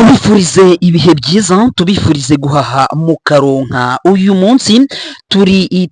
tubifurize ibihe byiza, tubifurize guhaha mukaronka. Uyu munsi turi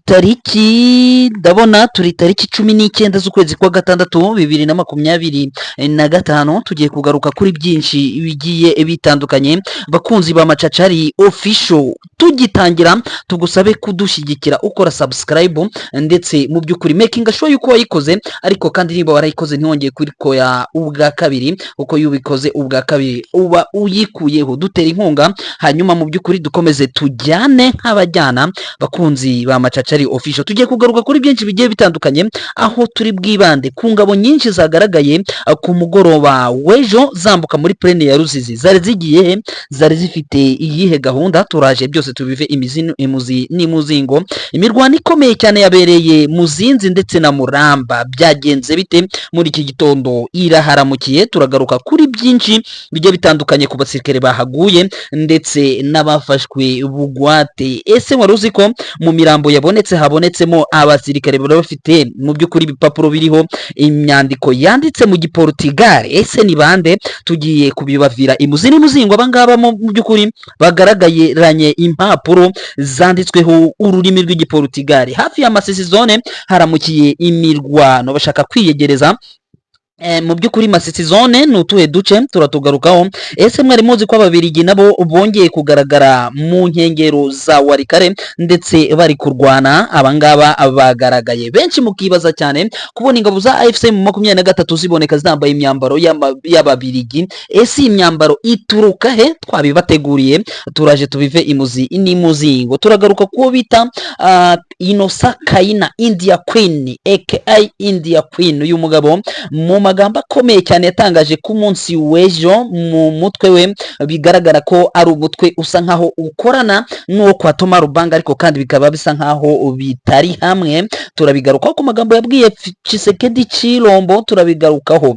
ndabona turi tariki 19 z'ukwezi kwa gatandatu 2025. Tugiye kugaruka kuri byinshi bigiye bitandukanye. Bakunzi ba Macacari official, tugitangira tugusabe kudushyigikira ukora subscribe, ndetse mu by'ukuri making sure yuko wayikoze, ariko kandi niba warayikoze ntiwongeye kurikoya ubwa kabiri, uko yubikoze ubwa kabiri uba uyikuyeho. Dutera inkunga, hanyuma mu by'ukuri dukomeze tujyane nk'abajyana. Bakunzi ba Macacari official, tugiye kugaruka kuri byinshi bigiye bitandukanye, aho turi bwibande ku ngabo nyinshi zagaragaye ku mugoroba w'ejo zambuka muri plane ya Ruzizi. Zari zigiye zari zifite iyihe gahunda? Turaje byose tubive imuzi n'imuzingo. Imirwano ikomeye cyane yabereye Muzinzi ndetse na Muramba, byagenze bite muri iki gitondo? Iraharamukiye. Turagaruka kuri byinshi bigiye bitandukanye ku basirikare bahaguye ndetse n'abafashwe bugwate. Ese wari uzi ko mu mirambo yabonetse habonetsemo abasirikare bari bafite mu by'ukuri ibipapuro biriho imyandiko yanditse mu Giportugal? Ese ni bande? Tugiye kubibavira imuzi n'imuzingo. Abangaba mu by'ukuri bagaragayiranye impapuro zanditsweho ururimi rw'Igiportugal. Hafi ya Masisi zone haramukiye imirwano, bashaka kwiyegereza mu by'ukuri Masisi zone ni utuhe duce turatugarukaho. Ese mwari muzi ko ababirigi nabo bongeye kugaragara mu nkengero za Warikare ndetse bari kurwana? Abangaba bagaragaye, benshi mukibaza cyane kubona ingabo za AFC mu 23 ziboneka zambaye imyambaro y'ababirigi. Ese imyambaro ituruka he? Twabibateguriye, turaje tubive imuzi n'imuzingo. Turagaruka kuwo bita Inosa Kaina India Queen aka India Queen. Uyu mugabo mu magambo akomeye cyane yatangaje ku munsi w'ejo, mu mutwe we bigaragara ko ari umutwe usa nkaho ukorana n'uwo kwa Toma Rubanga, ariko kandi bikaba bisa nkaho bitari hamwe. Turabigarukaho ku magambo yabwiye Tshisekedi Chilombo, turabigarukaho.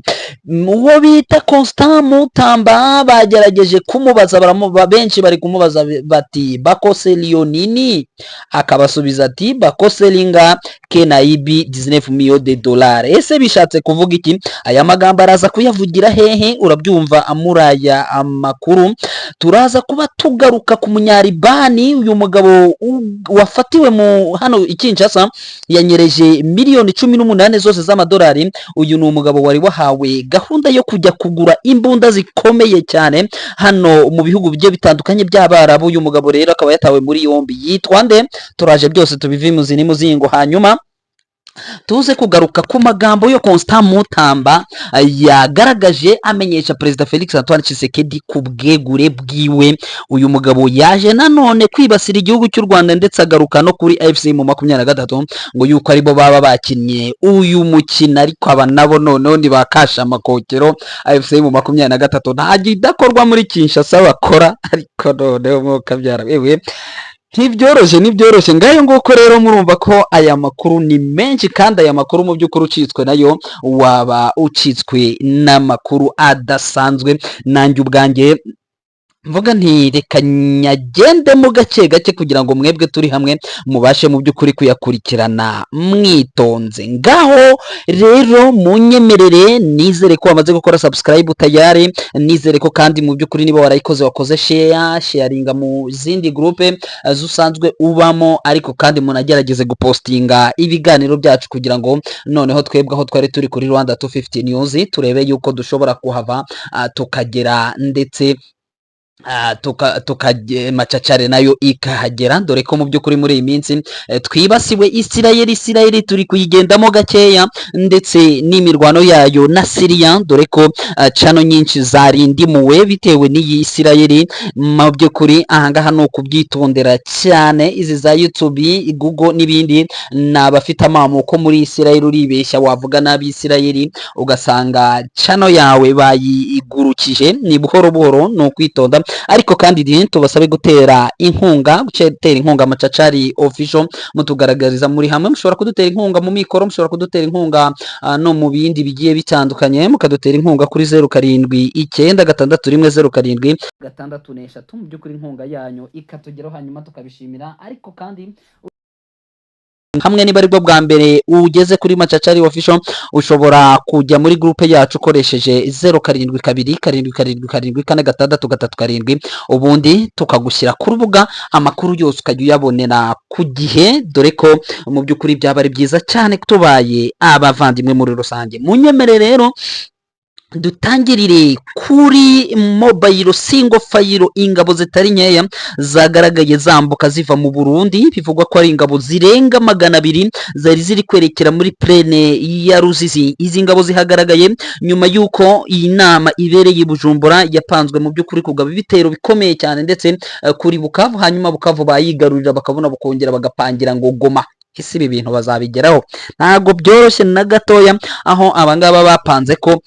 Uwo bita Constant Mutamba bagerageje kumubaza, benshi bari kumubaza bati bakose Lionini, akabasubiza ati bakose linga kenaibi 19 millions de dollars. Ese bishatse kuvuga iki? Aya magambo araza kuyavugira hehe? Urabyumva amuraya amakuru. Turaza kuba tugaruka ku munyaribani, uyu mugabo wafatiwe mu hano Kinshasa, yanyereje miliyoni 18 zose z'amadolari. Uyu ni umugabo wari wahawe gahunda yo kujya kugura imbunda zikomeye cyane hano mu bihugu bigiye bitandukanye by'Abarabu. Uyu mugabo rero akaba yatawe muri yombi. Yitwa nde? Turaje byose tubive imuzi n'imuzingo, hanyuma tuze kugaruka ku magambo yo Constant Mutamba yagaragaje amenyesha Perezida Felix Antoine Tshisekedi ku bwegure bwiwe. Uyu mugabo yaje nanone kwibasira igihugu cy'u Rwanda ndetse agaruka no kuri AFC mu 23 ngo yuko aribo baba bakinnye uyu mukino, ariko aba nabo noneho ni bakasha amakokero. AFC mu 23 nta gidakorwa muri Kinshasa bakora, ariko noneho mukabyara wewe ntibyoroshye ngayo nguko. Rero murumva ko aya makuru ni menshi, kandi aya makuru mu by'ukuri ucitswe nayo waba ucitswe n'amakuru adasanzwe. Nanjye ubwanjye mvuga nti reka nyagende mu gake gake kugira ngo mwebwe turi hamwe mubashe mu by'ukuri kuyakurikirana mwitonze. Ngaho rero munyemerere, nizere ko wamaze gukora subscribe tayari, nizere ko kandi mu by'ukuri niba warayikoze wakoze sharinga mu zindi groupe zusanzwe ubamo, ariko kandi munagerageze gupostinga ibiganiro byacu kugira ngo noneho twebwe aho twari turi kuri Rwanda 250 News turebe yuko dushobora kuhava tukagera, ndetse Macacari nayo ikahagera, dore ko mu by'ukuri muri iyi minsi twibasiwe Isirayeli turi kuyigendamo gakeya, ndetse n'imirwano yayo na Syria, dore ko channel nyinshi zarindimuwe bitewe n'iyi Isirayeli. Mu by'ukuri ahangaha no kubyitondera cyane, izi za YouTube, Google n'ibindi, nabafite amamuko muri Isirayeli uribeshya wavuga nabi Isirayeli ugasanga channel yawe bayigurukije. Ni buhoro buhoro, no kwitonda. Ariko kandi tubasabe gutera inkunga Macacari official, mutugaragariza muri hamwe. Mushobora kudutera inkunga mu mikoro, mushobora kudutera inkunga no mu bindi bigiye bitandukanye, mukadutera inkunga kuri 07961076. Mu by'ukuri inkunga yanyu ikatugeraho, hanyuma tukabishimira. Ariko kandi hamwe niba aribwo bwa mbere ugeze kuri Machachari Official, ushobora kujya muri groupe yacu ukoresheje 07227747 ubundi tukagushyira ku rubuga, amakuru yose ukajya uyabonera ku gihe, dore ko mu by'ukuri byaba ari byiza cyane tubaye abavandimwe muri rusange. Munyemere rero dutangirire kuri mobile single file. Ingabo zitari nkeya zagaragaye zambuka ziva mu Burundi, bivugwa ko ari ingabo zirenga 200 zari ziri kwerekera muri plene ya Ruzizi. Izi ngabo zihagaragaye nyuma yuko iyi nama ibereye i Bujumbura yapanzwe mu by'ukuri kugaba ibitero bikomeye cyane, ndetse kuri Bukavu, hanyuma Bukavu bayigarurira bakabona bukongera bagapangira ngo Goma. Ese ibi bintu bazabigeraho? Ntago byoroshye na gatoya, aho abangaba bapanze ko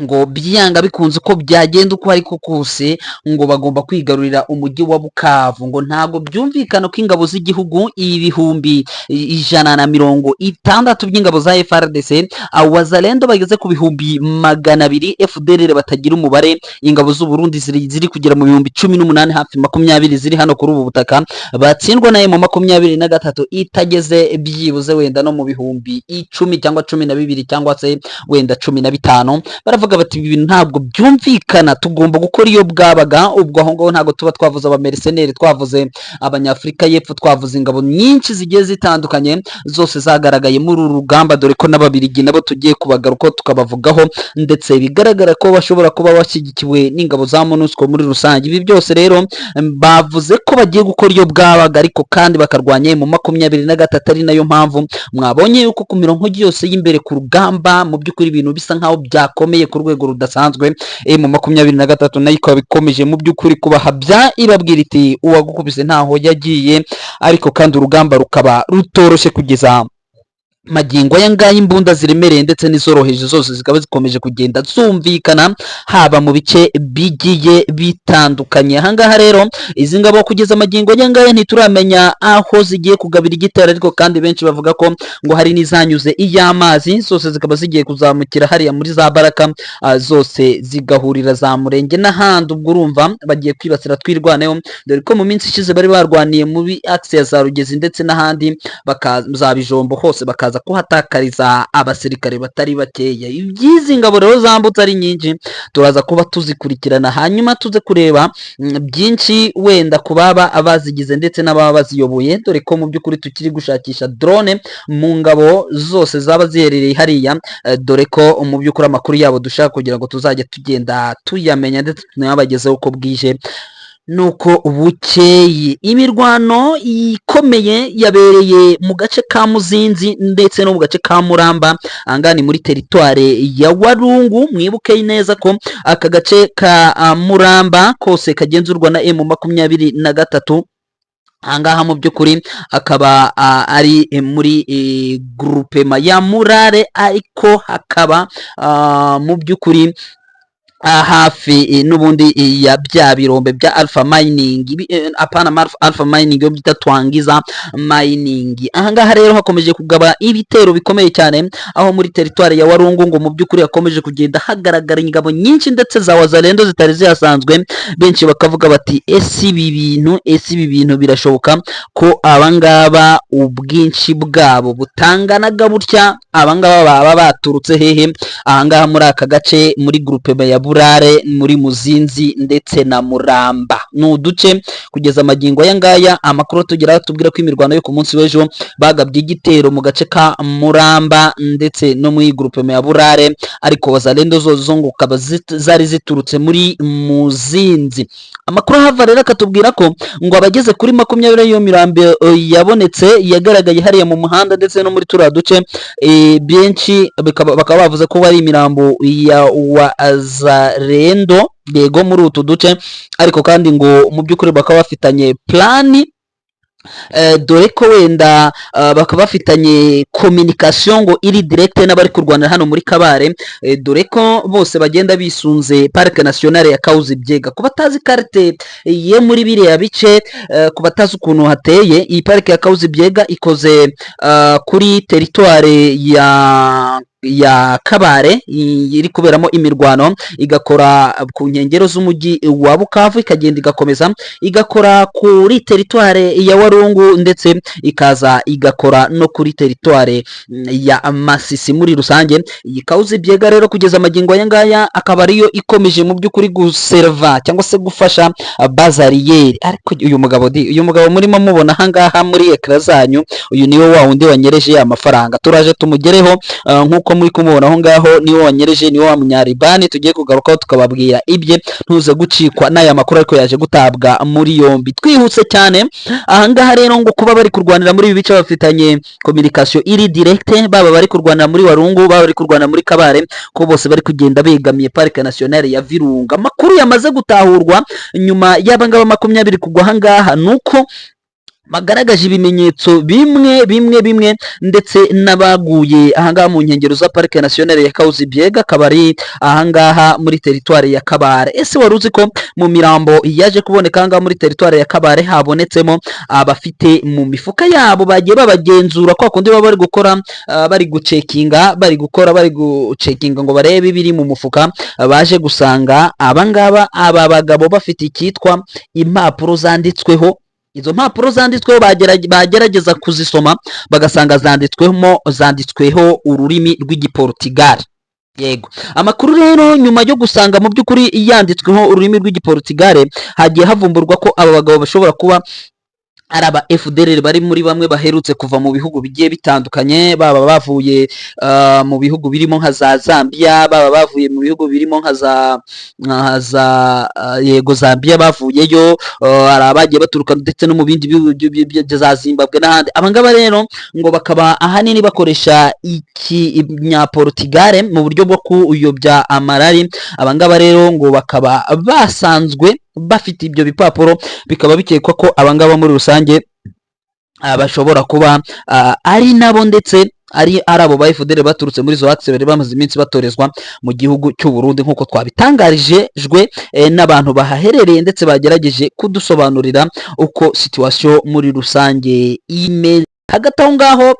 ngo byanga bikunze uko byagenda uko ariko kose ngo bagomba kwigarurira umujyi wa Bukavu. Ngo ntago byumvikana ko ingabo z'igihugu 160 by'ingabo za FARDC, Wazalendo bageze ku 200, FDLR batagira umubare, ingabo z'u Burundi ziri kugera mu 18 hafi 20 ziri hano kuri ubu butaka, batsindwa na M23 itageze byibuze wenda no mu 10 cyangwa 12 cyangwa se wenda 15. Baravuga bati ibi ntabwo byumvikana, tugomba gukora iyo bwabaga. Ubwo aho ngaho ntabwo tuba twavuze aba mercenaires, twavuze abanyafrika y'epfo, twavuze ingabo nyinshi zigiye zitandukanye zose zagaragaye muri uru rugamba, dore ko n'ababirigi nabo tugiye kubagaruka tukabavugaho, ndetse bigaragara ko bashobora kuba bashyigikiwe n'ingabo za MONUSCO muri rusange. Ibi byose rero bavuze ko bagiye gukora iyo bwabaga, ariko kandi bakarwanya mu 23, ari nayo mpamvu mwabonye yuko ku mirongo yose y'imbere ku rugamba mu by'ukuri ibintu bisa nkaho byakomeye ku rwego rudasanzwe. Mu 23 nayo ikaba bikomeje mu by'ukuri kubahabya, ibabwira iti uwagukubise ntaho yagiye, ariko kandi urugamba rukaba rutoroshye kugeza magingo aya ngaya. Imbunda ziremereye ndetse n'izoroheje zose zikaba zikomeje kugenda zumvikana haba mu bice bigiye bitandukanye. Ahangaha rero izi ngabo kugeza magingo aya ngaya ntituramenya aho zigiye kugabira igitero, ariko kandi benshi bavuga ko ngo hari n'izanyuze iy'amazi, zose zikaba zigiye kuzamukira hariya muri za Baraka, zose zigahurira za Murenge n'ahandi. Ubwo urumva bagiye kwibasira twirwaneho, dore ko mu minsi ishize bari barwaniye muri axe ya za Rugezi ndetse n'ahandi za Bijombo, hose bakaza kuhatakariza abasirikare batari bakeya. Ibyizi ngabo rero zambutse ari nyinshi, turaza kuba tuzikurikirana, hanyuma tuze kureba byinshi wenda ku baba abazigize ndetse n'ababa baziyoboye, dore ko mu by'ukuri tukiri gushakisha drone mu ngabo zose zaba ziherereye hariya, dore ko mu by'ukuri amakuru yabo dushaka kugira ngo tuzajya tugenda tuyamenya ndetse tunabagezeho uko bwije nuko bukeye. Imirwano ikomeye yabereye mu gace ka Muzinzi ndetse no mu gace ka Muramba, angani muri teritware ya Warungu. Mwibuke neza ko aka gace ka Muramba kose kagenzurwa na M23. Ahangaha mu by'ukuri akaba ari muri groupement ya Murare, ariko hakaba mu by'ukuri hafi n'ubundi ya bya birombe bya Alpha Mining, apana Alpha Mining yo bita Twangiza Mining. Ahangaha rero hakomeje kugaba ibitero bikomeye cyane, aho muri teritware ya Warungu ngo mu by'ukuri hakomeje kugenda hagaragara ingabo nyinshi ndetse za Wazalendo zitari zihasanzwe. Benshi bakavuga bati ese ibi bintu birashoboka ko abangaba ubwinshi bwabo butanganaga butya? Abangaba baba baturutse hehe? Ahangaha muri aka gace muri groupe ya Burare, muri Muzinzi ndetse na Muramba, n'uduce kugeza magingo aya ngaya. Amakuru tugeraho tubwira ko imirwano yo ku munsi w'ejo bagabye igitero mu gace ka Muramba ndetse no muri groupe ya Burare, ariko Wazalendo zo ngo kaba zari ziturutse muri Muzinzi. Amakuru hava rero akatubwira ko ngo abageze kuri 20 yo mirambo yabonetse yagaragaye hariya mu muhanda ndetse no muri turiya duce, benshi bakaba bavuze ko bari imirambo ya Wazalendo yego muri utu duce, ariko kandi ngo mu by'ukuri bakaba bafitanye plani, dore ko wenda bakaba bafitanye communication ngo iri direct n'abari kurwanira hano muri Kabare, dore ko bose bagenda bisunze Parc National ya Kahuzi-Biega. Ku batazi carte ye muri biriya bice, ku batazi ukuntu hateye iyi Parc ya Kahuzi-Biega, ikoze kuri territoire ya Kabare iri kuberamo imirwano, igakora ku nkengero z'umujyi wa Bukavu, ikagenda igakomeza igakora kuri teritware ya Warungu, ndetse ikaza igakora no kuri teritware ya Masisi muri rusange. Iyi Kauzi Biega rero kugeza amagingo aya ngaya akaba ariyo ikomeje mu by'ukuri guserva cyangwa se gufasha bazariyeri. Ariko uyu mugabo murimo mubona ahangaha muri ekara zanyu, uyu niwe wa wundi wanyereje amafaranga, turaje tumugereho. Nk'uko muri kumubona aho ngaho niwe wanyereje, niwe wa munyaribani, tugiye kugarukaho tukababwira ibye, ntuze gucikwa n'aya makuru, ariko yaje gutabwa muri yombi twihuse cyane. Ahangaha rero ngo kuba bari kurwanira muri ibi bice bafitanye communication iri direct, baba bari kurwanira muri Warungu, baba bari kurwanira muri Kabare, ko bose bari kugenda begamiye Parike Nationale ya Virunga. Amakuru yamaze gutahurwa nyuma y'abangaba 20 kugwa ahangaha nuko bagaragaje ibimenyetso bimwe ndetse n'abaguye ahangaha mu nkengero za Parike Nationale ya Kauzi Biega, kabari ahangaha muri teritware ya Kabare. Ese wari uzi ko mu mirambo yaje kuboneka ahangaha muri teritware ya Kabare habonetsemo abafite mu mifuka yabo bagiye babagenzura kwa kundi baba bari gukora bari gucekinga ngo barebe biri mu mufuka, baje gusanga abangaba aba bagabo bafite icyitwa impapuro zanditsweho. Izo mpapuro zanditsweho bagerageza kuzisoma bagasanga zanditsweho ururimi rw'igiportugal. Yego, amakuru rero nyuma yo gusanga mu by'ukuri yanditsweho ururimi rw'igiportugal, hagiye havumburwa ko aba bagabo bashobora kuba ari aba FDLR bari muri bamwe baherutse kuva mu bihugu bigiye bitandukanye, baba bavuye mu bihugu birimo nka za Zambia, baba bavuye mu bihugu birimo nka za Zambia bavuyeyo, hari abagiye baturuka ndetse no mu bindi bihugu za Zimbabwe n'ahandi. Abangaba rero ngo bakaba ahanini bakoresha ikinyaportugal mu buryo bwo kuyobya amarari. Abangaba rero ngo bakaba basanzwe bafite ibyo bipapuro, bikaba bikekwa ko abangaba muri rusange bashobora kuba ari nabo ndetse ari abo ba FDL baturutse muri zo akse bari bamaze iminsi batorezwa mu gihugu cy'u Burundi, nk'uko twabitangarijwe n'abantu bahaherereye ndetse bagerageje kudusobanurira uko situation muri rusange imeze. Hagati aho ngaho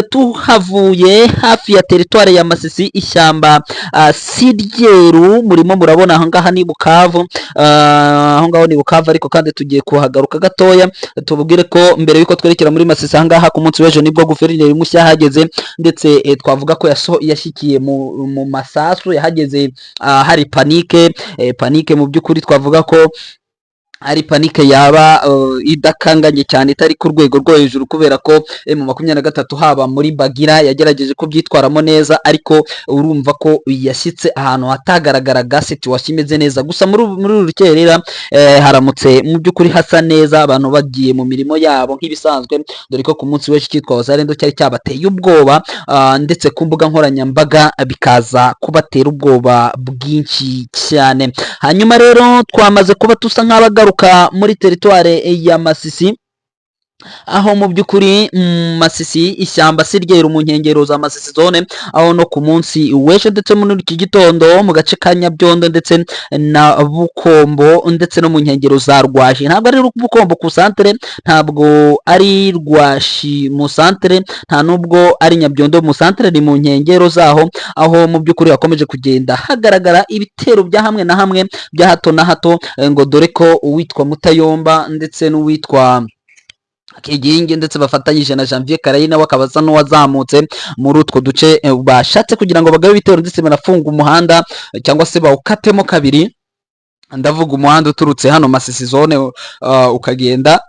tuhavuye hafi ya teritware ya Masisi, ishyamba Siryeru, murimo murabona aho ngaha ni Bukavu, aho ngaho ni Bukavu, ariko kandi tugiye kuhagaruka gatoya tubwire ko mbere yuko twerekera muri Masisi ahangaha ku munsi w'ejo nibwo guverineri mushya yahageze, ndetse twavuga ko yashyikiye mu masasu, yahageze hari panike mu by'ukuri twavuga ko ari panike yaba idakanganye cyane, itari ku rwego rwo hejuru, kubera ko mu 23 haba muri Bagira yagerageje ko byitwaramo neza, ariko urumva ko yashyitse ahantu hatagaragaraga situation imeze neza. Gusa muri rukerera haramutse mu by'ukuri hasa neza, abantu bagiye mu mirimo yabo nk'ibisanzwe, dore ko ku munsi w'ejo cyitwa Wazalendo cyari cyabateye ubwoba, ndetse ku mbuga nkoranyambaga bikaza kubatera ubwoba bwinshi cyane. Hanyuma rero twamaze kuba tusa nk'abagaruka muri teritware ya Masisi, aho mu by'ukuri Masisi ishyamba Siryeru mu nkengero za Masisi zone, aho no ku munsi w'ejo ndetse muri iki gitondo mu gace ka Nyabyondo ndetse na Bukombo ndetse no mu nkengero za Rwashi. Ntabwo ari Bukombo ku santere, ntabwo ari Rwashi mu santere, nta nubwo ari Nyabyondo mu santere, ni mu nkengero zaho, aho mu by'ukuri hakomeje kugenda hagaragara ibitero bya hamwe na hamwe bya hato na hato, ngo dore ko uwitwa Mutayomba ndetse n'uwitwa Kigingi ndetse bafatanyije na Janvier Karayi nawe akaba asa n'uwazamutse muri utwo duce, bashatse kugira ngo bagabe ibitero ndetse banafunga umuhanda cyangwa se bawukatemo kabiri. Ndavuga umuhanda uturutse hano Masisi zone ukagenda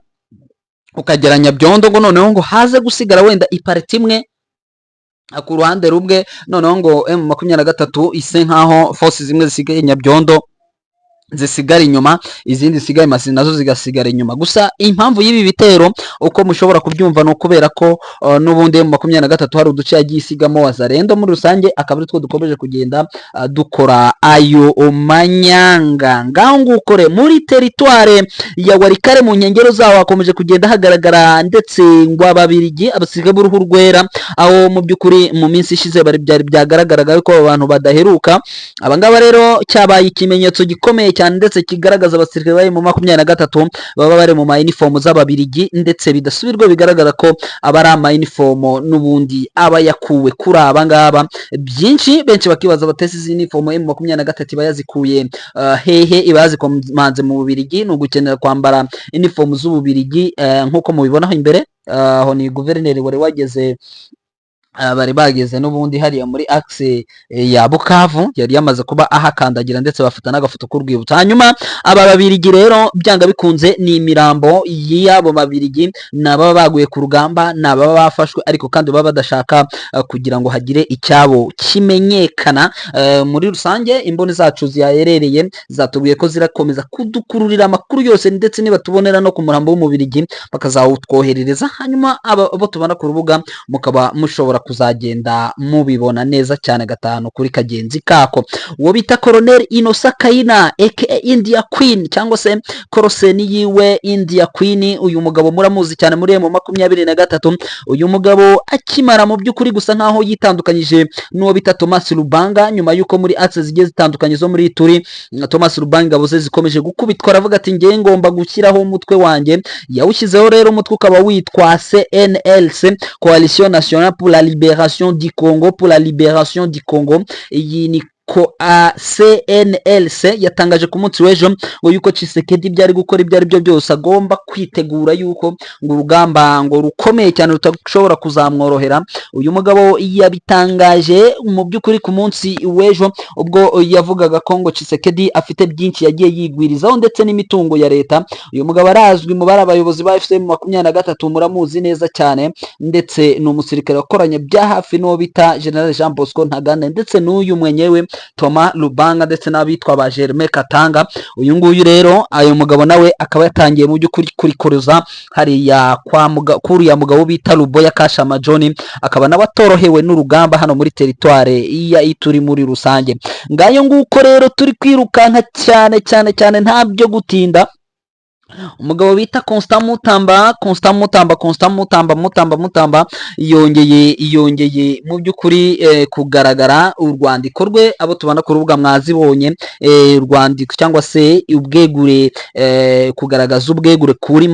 ukagera Nyabyondo, ngo noneho ngo haze gusigara wenda ipariti imwe ku ruhande rumwe, noneho ngo M23 ise nkaho force zimwe zisigaye Nyabyondo zisigara inyuma, izindi zisigaye Masisi nazo zigasigara inyuma. Gusa impamvu y'ibi bitero uko mushobora kubyumva no kubera ko n'ubundi mu 23 hari uduce yagiye isigamo Wazalendo muri rusange, akaba ari two dukomeje kugenda dukora ayo manyanga. Ngaho ngukore muri teritware ya Warikare mu nkengero zaho hakomeje kugenda hagaragara ndetse ngo ababirigi abasiga b'uruhu rwera, aho mu by'ukuri mu minsi ishize byari byagaragaraga ko abantu badaheruka. Abangaba rero cyabaye ikimenyetso gikomeye cyane ndetse kigaragaza abasirikare bari mu 23 baba bari mu ma uniform z'ababirigi ndetse bidasubirwa bigaragara ko aba ari ama uniform n'ubundi aba yakuwe kuri aba ngaba byinshi benshi bakibaza batese izi uniform mu 23 bayazikuye hehe ibazikomanze mu Bubirigi no gukenera kwambara uniform z'Ububirigi nkuko mubibonaho imbere aho ni guverineri wari wageze bari bageze n'ubundi hariya muri axe ya Bukavu yari yamaze kuba ahakandagira ndetse bafata n'agafoto k'urwibutso. Hanyuma aba babirigi rero byanga bikunze ni imirambo y'abo babirigi naba baguye ku rugamba naba bafashwe ariko kandi baba badashaka kugira ngo hagire icyabo kimenyekana. Muri rusange imboni zacu ziyaherereye zatubwiye ko zirakomeza kudukururira amakuru yose ndetse niba tubonera no ku murambo w'umubirigi bakazawutwoherereza, hanyuma abo tubona ku rubuga mukaba mushobora kuzagenda mubibona neza cyane gatanu kuri kagenzi kako. Uwo bita Colonel Innocent Kayina aka India Queen cyangwa se koroseni yiwe India Queen, uyu mugabo muramuzi cyane muri mu 23. Uyu mugabo akimara mu by'ukuri gusa nkaho yitandukanyije n'uwo bita Thomas Lubanga nyuma yuko muri axe zigiye zitandukanye zo muri Ituri Thomas Lubanga buze zikomeje gukubitwa aravuga ati ngiye ngomba gushyiraho umutwe wanjye. Yawushyizeho rero umutwe ukaba witwa CNLC Coalition Nationale pour la Libération du Congo, pour la Libération du Congo. Iyi ni ko CNLC yatangaje ku munsi w'ejo ngo yuko Tshisekedi byari gukora ibyo ari byo byose agomba kwitegura yuko ngo urugamba ngo rukomeye cyane rutashobora kuzamworohera. Uyu mugabo yabitangaje mu by'ukuri ku munsi w'ejo ubwo yavugaga ko ngo Tshisekedi afite byinshi yagiye yigwirizaho ndetse n'imitungo ya leta. Uyu mugabo arazwi mu bari abayobozi ba FCM 23 muramuzi neza cyane ndetse ni umusirikare wakoranye bya hafi n'uwo bita General Jean Bosco Ntaganda ndetse n'uyu mwenyewe Thomas Lubanga ndetse n'abitwa ba Germain Katanga. Uyu nguyu rero ayo mugabo nawe akaba yatangiye mu by'ukuri kurikoruza hariya kuriya mugabo bita Luboya Kashama John, akaba nawe atorohewe n'urugamba hano muri territoire iya Ituri muri rusange. Ngayo nguko rero turi kwirukanka cyane cyane cyane nta byo gutinda. Umugabo bita Constant Mutamba yongeye mu by'ukuri kugaragara urwandiko rwe abo tubana ku rubuga mwazibonye urwandiko cyangwa se ubwegure kugaragaza ubwegure kuri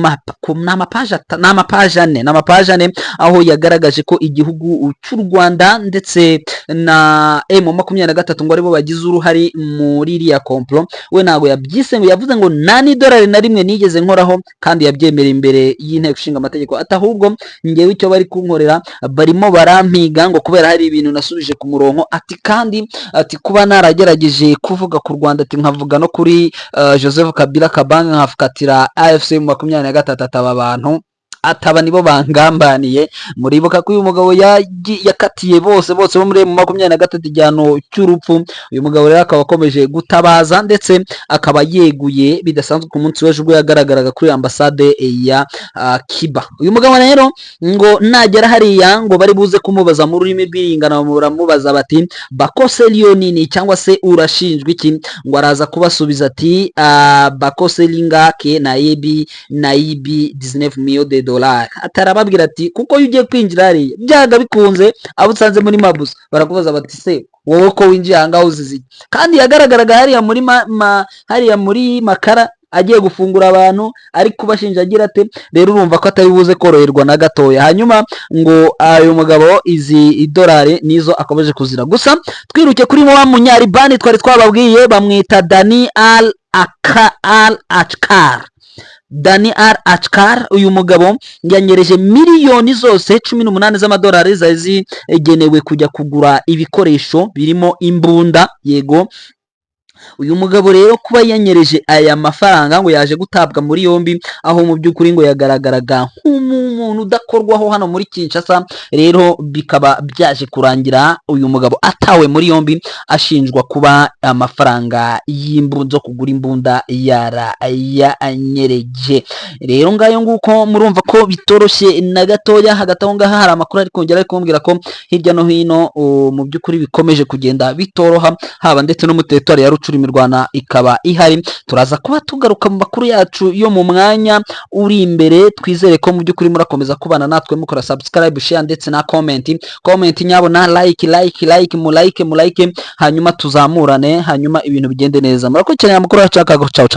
n'amapaje ane aho yagaragaje ko igihugu cy'u Rwanda ndetse na M23 ngo aribo bagize uruhari muri iriya complot. We nago yabyise ngo yavuze ngo nani dolari na rimwe nigeze nkoraho kandi yabyemereye imbere y'inteko ishinga amategeko atahubwo ngewe icyo bari kunkorera barimo barampiga ngo kubera hari ibintu nasubije ku murongo ati kandi ati kuba naragerageje kuvuga ku Rwanda ati nkavuga no kuri Joseph Kabila Kabanga nkafukatira AFC 23 ataba abantu ataba nibo bangambaniye. Muribuka ko uyu mugabo yakatiye bose bo muri mu 23 igihano cy'urupfu. Uyu mugabo rero akaba akomeje gutabaza ndetse akaba yeguye bidasanzwe ku munsi w'ejo ubwo yagaragaraga kuri ambasade ya Kiba. Uyu mugabo rero ngo nagera hariya ngo bari buze kumubaza mu rurimi rw'iringana baramubaza bati bakose lionini cyangwa se urashinjwa iki, ngo araza kubasubiza ati bakose lingake naibi 19 millions de dollars. Atarababwira ati kuko ugiye kwinjira hariya byaga bikunze abo usanze muri mabusa barakubaza bati se wowe ko winjiye ahangaho uzizi, kandi yagaragaraga hariya muri Makara agiye gufungura abantu ari kubashinja agira ate. Rero urumva ko atari buze koroherwa na gatoya. Hanyuma ngo ayo mugabo izi idolari nizo akomeje kuzira. Gusa twiruke kuri wa munyaribani twari twababwiye bamwita Dani Al-Achkar. Dani Al-Achkar uyu mugabo yanyereje miliyoni zose 18 z'amadolari zigenewe kujya kugura ibikoresho birimo imbunda. Yego uyu mugabo rero kuba yanyereje aya mafaranga ngo yaje gutabwa muri yombi aho mu by'ukuri ngo yagaragaraga nk'umuntu udakorwaho hano muri Kinshasa. Rero bikaba byaje kurangira uyu mugabo atawe muri yombi ashinjwa kuba amafaranga y'imbunda kugura imbunda yanyereje. Rero ngayo nguko murumva ko bitoroshye na gatoya. Hagati aho ngaha hari amakuru ari kongera ari kumbwira ko hirya no hino mu by'ukuri bikomeje kugenda bitoroha haba ndetse no mu territoire ya Rucuru gucura imirwana ikaba ihari. Turaza kuba tugaruka mu makuru yacu yo mu mwanya uri imbere. Twizere ko mu by'ukuri murakomeza kubana natwe mukora subscribe, share ndetse na comment nyabona like mu like hanyuma tuzamurane, hanyuma ibintu bigende neza. Murakurikirana amakuru yacu. Ciao.